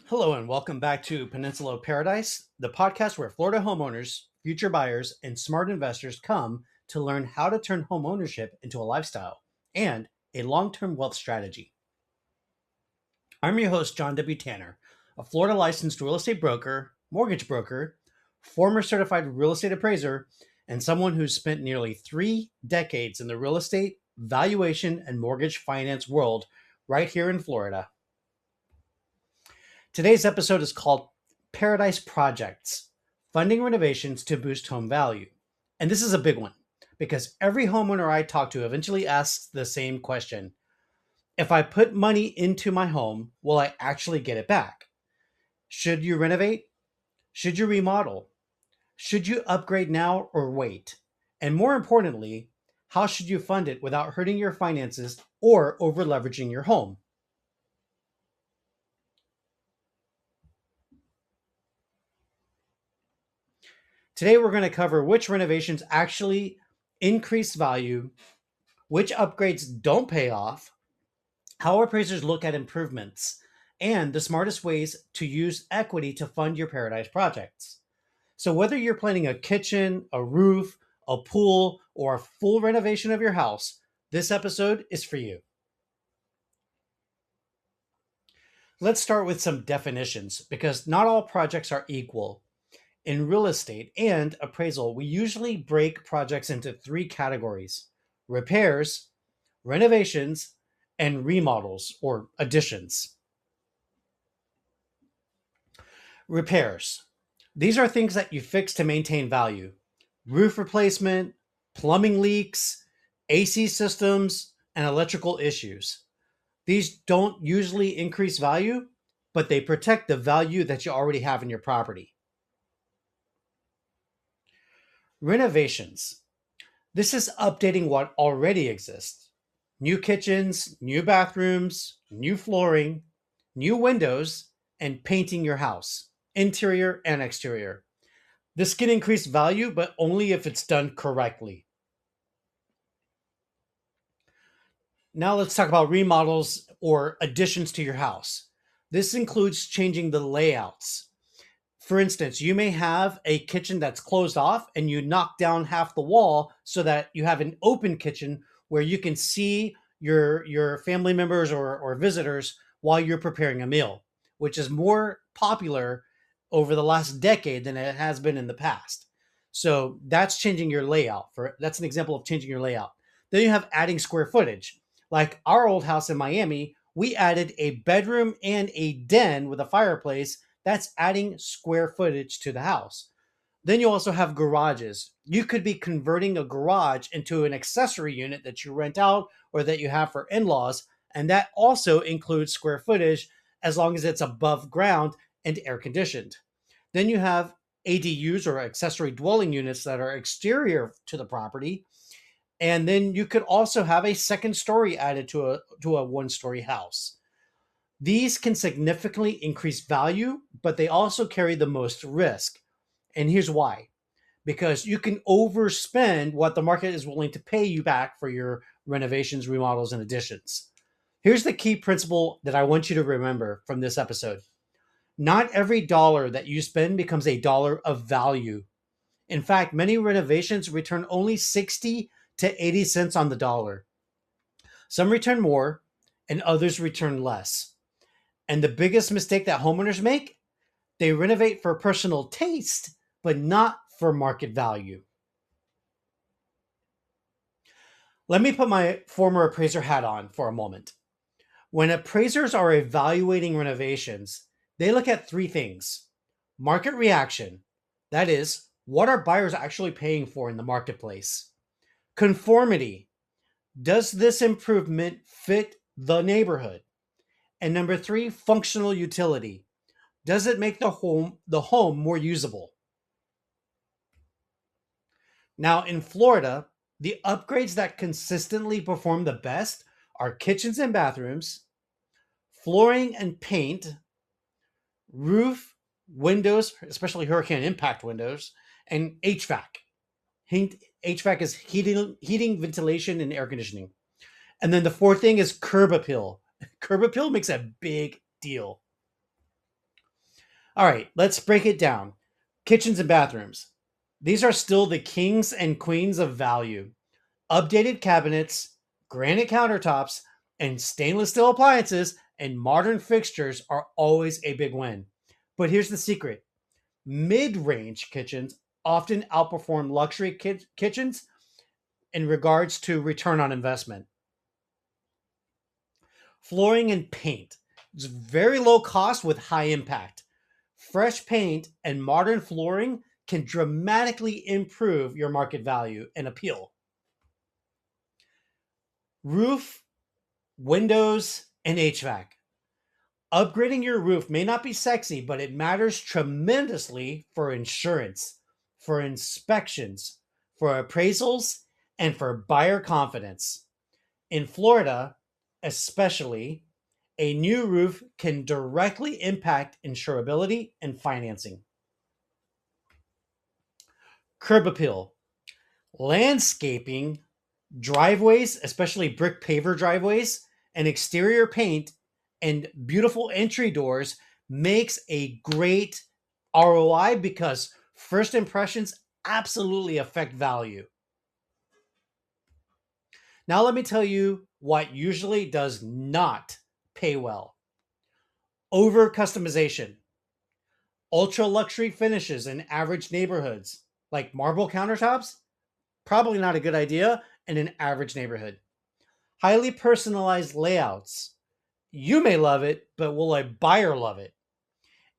Hello and welcome back to Peninsula of Paradise, the podcast where Florida homeowners, future buyers, and smart investors come to learn how to turn homeownership into a lifestyle and a long-term wealth strategy. I'm your host, John W. Tanner, a Florida licensed real estate broker, mortgage broker, former certified real estate appraiser, and someone who's spent nearly 3 decades in the real estate, valuation, and mortgage finance world right here in Florida. Today's episode is called Paradise Projects Funding Renovations to Boost Home Value. And this is a big one because every homeowner I talk to eventually asks the same question. If I put money into my home, will I actually get it back? Should you renovate? Should you remodel? Should you upgrade now or wait? And more importantly, how should you fund it without hurting your finances or over leveraging your home? Today, we're going to cover which renovations actually increase value, which upgrades don't pay off, how appraisers look at improvements, and the smartest ways to use equity to fund your paradise projects. So, whether you're planning a kitchen, a roof, a pool, or a full renovation of your house, this episode is for you. Let's start with some definitions because not all projects are equal. In real estate and appraisal, we usually break projects into three categories: repairs, renovations, and remodels or additions. Repairs. These are things that you fix to maintain value: roof replacement, plumbing leaks, AC systems, and electrical issues. These don't usually increase value, but they protect the value that you already have in your property. Renovations. This is updating what already exists: new kitchens, new bathrooms, new flooring, new windows, and painting your house, interior and exterior. This can increase value, but only if it's done correctly. Now let's talk about remodels or additions to your house. This includes changing the layouts. For instance, you may have a kitchen that's closed off and you knock down half the wall so that you have an open kitchen where you can see your family members or visitors while you're preparing a meal, which is more popular over the last decade than it has been in the past. So that's changing your layout. That's an example of changing your layout. Then you have adding square footage. Like our old house in Miami, we added a bedroom and a den with a fireplace. That's adding square footage to the house. Then you also have garages. You could be converting a garage into an accessory unit that you rent out or that you have for in laws. And that also includes square footage as long as it's above ground and air conditioned. Then you have ADUs or accessory dwelling units that are exterior to the property. And then you could also have a second story added to a one-story house. These can significantly increase value, but they also carry the most risk. And here's why: because you can overspend what the market is willing to pay you back for your renovations, remodels, and additions. Here's the key principle that I want you to remember from this episode: not every dollar that you spend becomes a dollar of value. In fact, many renovations return only 60 to 80 cents on the dollar. Some return more, and others return less. And the biggest mistake that homeowners make: they renovate for personal taste, but not for market value. Let me put my former appraiser hat on for a moment. When appraisers are evaluating renovations, they look at three things: market reaction, that is, what are buyers actually paying for in the marketplace; conformity, does this improvement fit the neighborhood; and number three, functional utility, does it make the home more usable? Now in Florida, the upgrades that consistently perform the best are kitchens and bathrooms, flooring and paint, roof, windows, especially hurricane impact windows, and HVAC. HVAC is heating, ventilation, and air conditioning. And then the fourth thing is curb appeal. Curb appeal makes a big deal. All right, let's break it down. Kitchens and bathrooms. These are still the kings and queens of value. Updated cabinets, granite countertops, and stainless steel appliances and modern fixtures are always a big win. But here's the secret: mid range kitchens often outperform luxury kitchens in regards to return on investment. Flooring and paint. It's very low cost with high impact. Fresh paint and modern flooring can dramatically improve your market value and appeal. Roof, windows, and HVAC. Upgrading your roof may not be sexy, but it matters tremendously for insurance, for inspections, for appraisals, and for buyer confidence. In Florida, especially, a new roof can directly impact insurability and financing. Curb appeal. Landscaping, driveways, especially brick paver driveways, and exterior paint and beautiful entry doors makes a great ROI because first impressions absolutely affect value. Now, let me tell you what usually does not pay well: over customization, ultra luxury finishes in average neighborhoods, like marble countertops, probably not a good idea in an average neighborhood. Highly personalized layouts. You may love it, but will a buyer love it?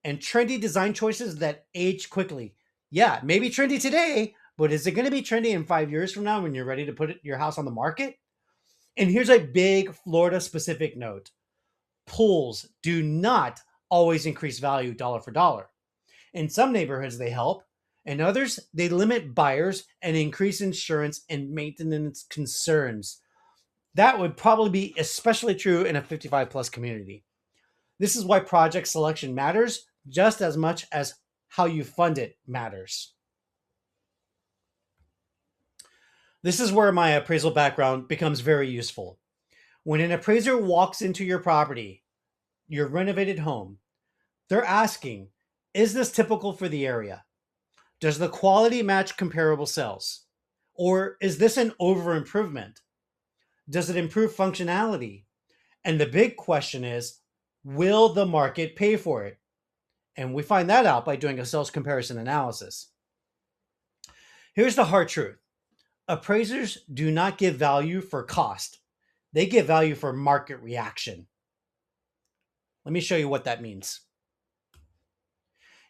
And trendy design choices that age quickly. Yeah, maybe trendy today, but is it going to be trendy in 5 years from now when you're ready to put your house on the market? And here's a big Florida specific note: pools do not always increase value dollar for dollar. In some neighborhoods, they help. In others, they limit buyers and increase insurance and maintenance concerns. That would probably be especially true in a 55 plus community. This is why project selection matters just as much as how you fund it matters. This is where my appraisal background becomes very useful. When an appraiser walks into your property, your renovated home, they're asking, is this typical for the area? Does the quality match comparable sales? Or is this an over improvement? Does it improve functionality? And the big question is, will the market pay for it? And we find that out by doing a sales comparison analysis. Here's the hard truth: appraisers do not give value for cost, they give value for market reaction. Let me show you what that means.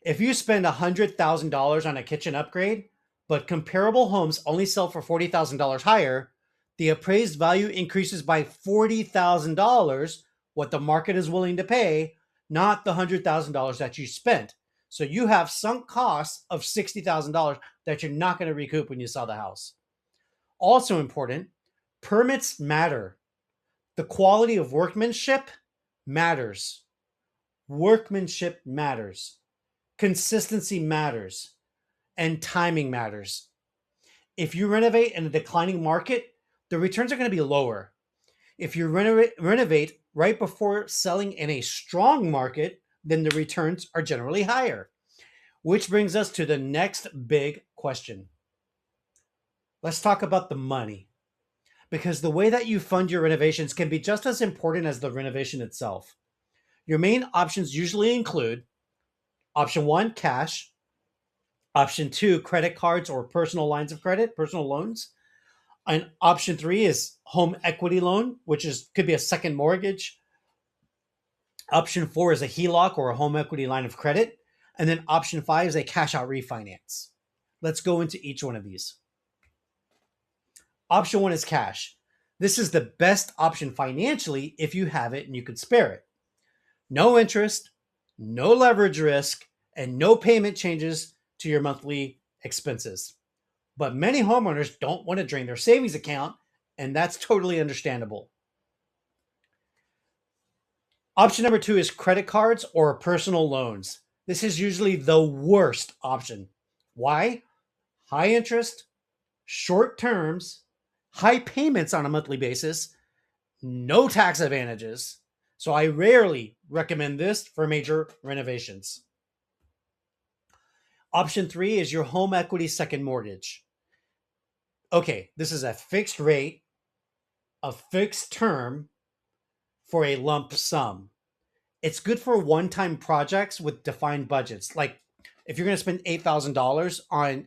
If you spend $100,000 on a kitchen upgrade, but comparable homes only sell for $40,000 higher, the appraised value increases by $40,000, what the market is willing to pay, not the $100,000 that you spent. So you have sunk costs of $60,000 that you're not going to recoup when you sell the house. Also important, permits matter. The quality of workmanship matters. Workmanship matters. Consistency matters. And timing matters. If you renovate in a declining market, the returns are going to be lower. If you renovate right before selling in a strong market, then the returns are generally higher. Which brings us to the next big question. Let's talk about the money, because the way that you fund your renovations can be just as important as the renovation itself. Your main options usually include option one, cash; option two, credit cards or personal lines of credit, personal loans; and option three is home equity loan, which could be a second mortgage. Option four is a HELOC or a home equity line of credit. And then option five is a cash out refinance. Let's go into each one of these. Option one is cash. This is the best option financially if you have it and you could spare it. No interest, no leverage risk, and no payment changes to your monthly expenses. But many homeowners don't want to drain their savings account, and that's totally understandable. Option number two is credit cards or personal loans. This is usually the worst option. Why? High interest, short terms, high payments on a monthly basis, no tax advantages. So I rarely recommend this for major renovations. Option three is your home equity second mortgage. Okay, this is a fixed rate, a fixed term for a lump sum. It's good for one-time projects with defined budgets. Like if you're going to spend $8,000 on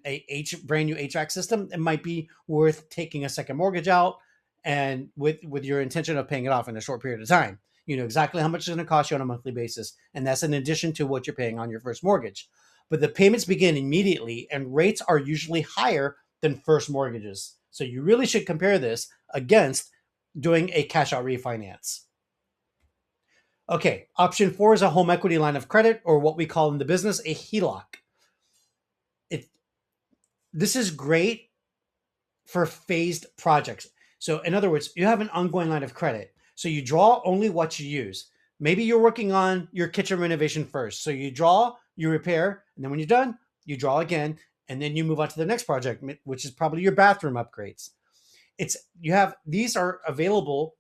brand new HVAC system, it might be worth taking a second mortgage out, and with your intention of paying it off in a short period of time. You know exactly how much it's going to cost you on a monthly basis, and that's in addition to what you're paying on your first mortgage. But the payments begin immediately, and rates are usually higher than first mortgages. So you really should compare this against doing a cash out refinance. Okay, option four is a home equity line of credit, or what we call in the business a HELOC. It, this is great for phased projects. So, in other words, you have an ongoing line of credit. So, you draw only what you use. Maybe you're working on your kitchen renovation first. So, you draw, you repair, and then when you're done, you draw again, and then you move on to the next project, which is probably your bathroom upgrades. These are available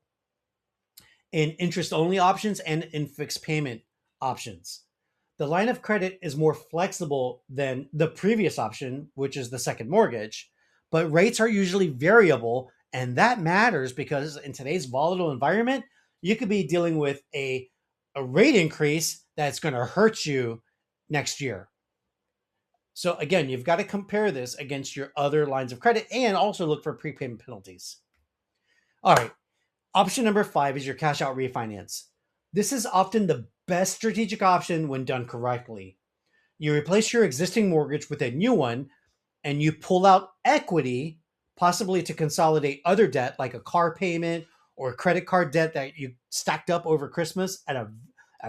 in interest only options and in fixed payment options. The line of credit is more flexible than the previous option, which is the second mortgage, but rates are usually variable. And that matters because in today's volatile environment, you could be dealing with a rate increase that's going to hurt you next year. So, again, you've got to compare this against your other lines of credit and also look for prepayment penalties. All right. Option number five is your cash out refinance. This is often the best strategic option when done correctly. You replace your existing mortgage with a new one and you pull out equity, possibly to consolidate other debt like a car payment or a credit card debt that you stacked up over Christmas at a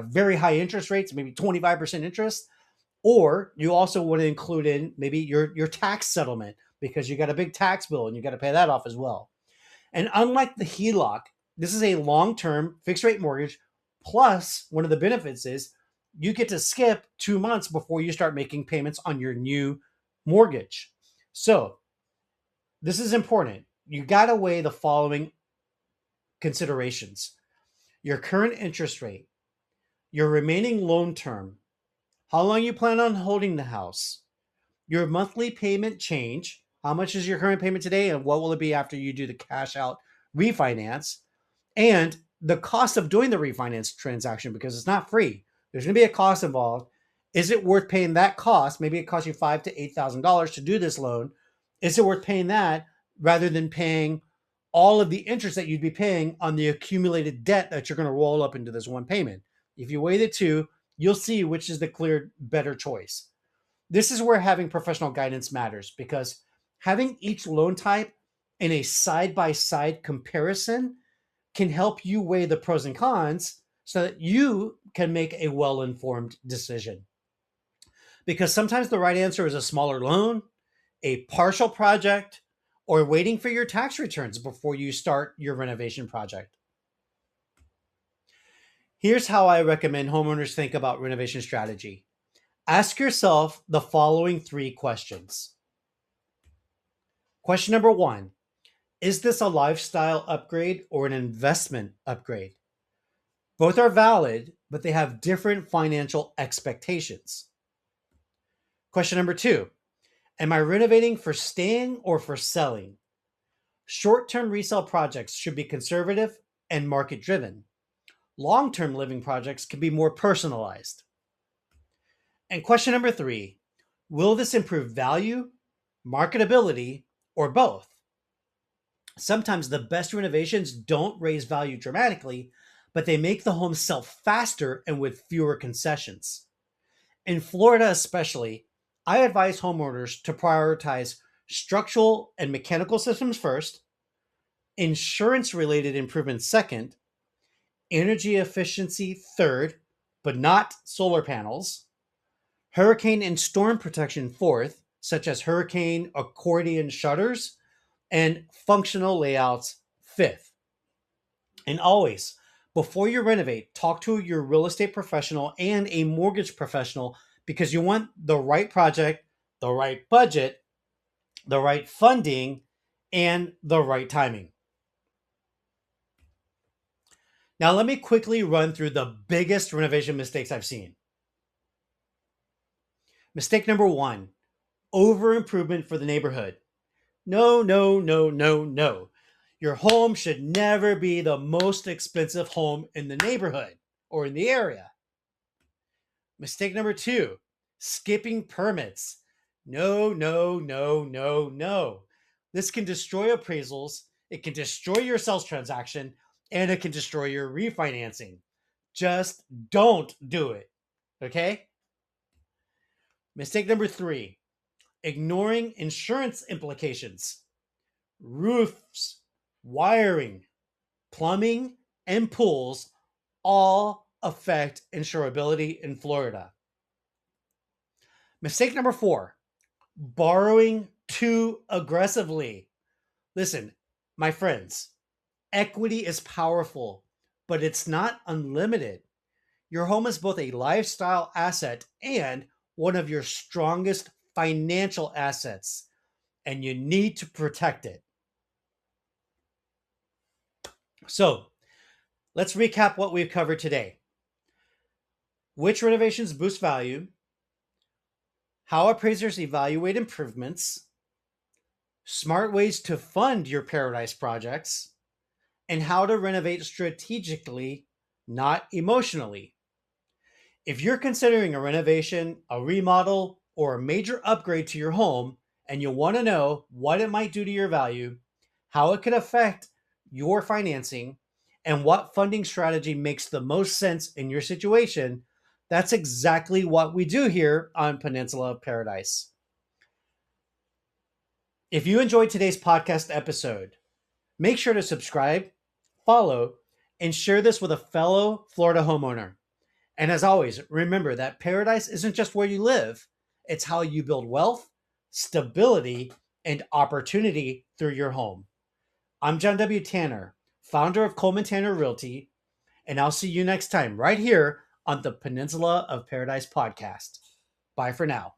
very high interest rates, maybe 25% interest. Or you also want to include in maybe your tax settlement because you got a big tax bill and you got to pay that off as well. And unlike the HELOC, this is a long-term fixed rate mortgage. Plus, one of the benefits is you get to skip 2 months before you start making payments on your new mortgage. So, this is important. You got to weigh the following considerations: your current interest rate, your remaining loan term, how long you plan on holding the house, your monthly payment change. How much is your current payment today, and what will it be after you do the cash out refinance? And the cost of doing the refinance transaction, because it's not free. There's going to be a cost involved. Is it worth paying that cost? Maybe it costs you $5,000 to $8,000 to do this loan. Is it worth paying that rather than paying all of the interest that you'd be paying on the accumulated debt that you're going to roll up into this one payment? If you weigh the two, you'll see which is the clear better choice. This is where having professional guidance matters, because having each loan type in a side-by-side comparison can help you weigh the pros and cons so that you can make a well-informed decision. Because sometimes the right answer is a smaller loan, a partial project, or waiting for your tax returns before you start your renovation project. Here's how I recommend homeowners think about renovation strategy. Ask yourself the following three questions. Question number one: is this a lifestyle upgrade or an investment upgrade? Both are valid, but they have different financial expectations. Question number two: am I renovating for staying or for selling? Short-term resale projects should be conservative and market-driven. Long-term living projects can be more personalized. And question number three: will this improve value, marketability, or both? Sometimes the best renovations don't raise value dramatically, but they make the home sell faster and with fewer concessions. In Florida, especially, I advise homeowners to prioritize structural and mechanical systems first, insurance related improvements second, energy efficiency third, but not solar panels, hurricane and storm protection fourth, such as hurricane accordion shutters, and functional layouts fifth. And always, before you renovate, talk to your real estate professional and a mortgage professional, because you want the right project, the right budget, the right funding, and the right timing. Now, let me quickly run through the biggest renovation mistakes I've seen. Mistake number one, over improvement for the neighborhood. No, no, no, no, no. Your home should never be the most expensive home in the neighborhood or in the area. Mistake number two, skipping permits. No, no, no, no, no. This can destroy appraisals, it can destroy your sales transaction, and it can destroy your refinancing. Just don't do it. Okay? Mistake number three, ignoring insurance implications. Roofs, wiring, plumbing, and pools all affect insurability in Florida. Mistake number four, borrowing too aggressively. Listen, my friends, equity is powerful, but it's not unlimited. Your home is both a lifestyle asset and one of your strongest financial assets, and you need to protect it. So, let's recap what we've covered today. Which renovations boost value, how appraisers evaluate improvements, smart ways to fund your paradise projects, and how to renovate strategically, not emotionally. If you're considering a renovation, a remodel, or a major upgrade to your home, and you want to know what it might do to your value, how it could affect your financing, and what funding strategy makes the most sense in your situation, that's exactly what we do here on Peninsula of Paradise. If you enjoyed today's podcast episode, make sure to subscribe, follow, and share this with a fellow Florida homeowner. And as always, remember that paradise isn't just where you live, it's how you build wealth, stability, and opportunity through your home. I'm John W. Tanner, founder of Coleman Tanner Realty, and I'll see you next time right here on the Peninsula of Paradise podcast. Bye for now.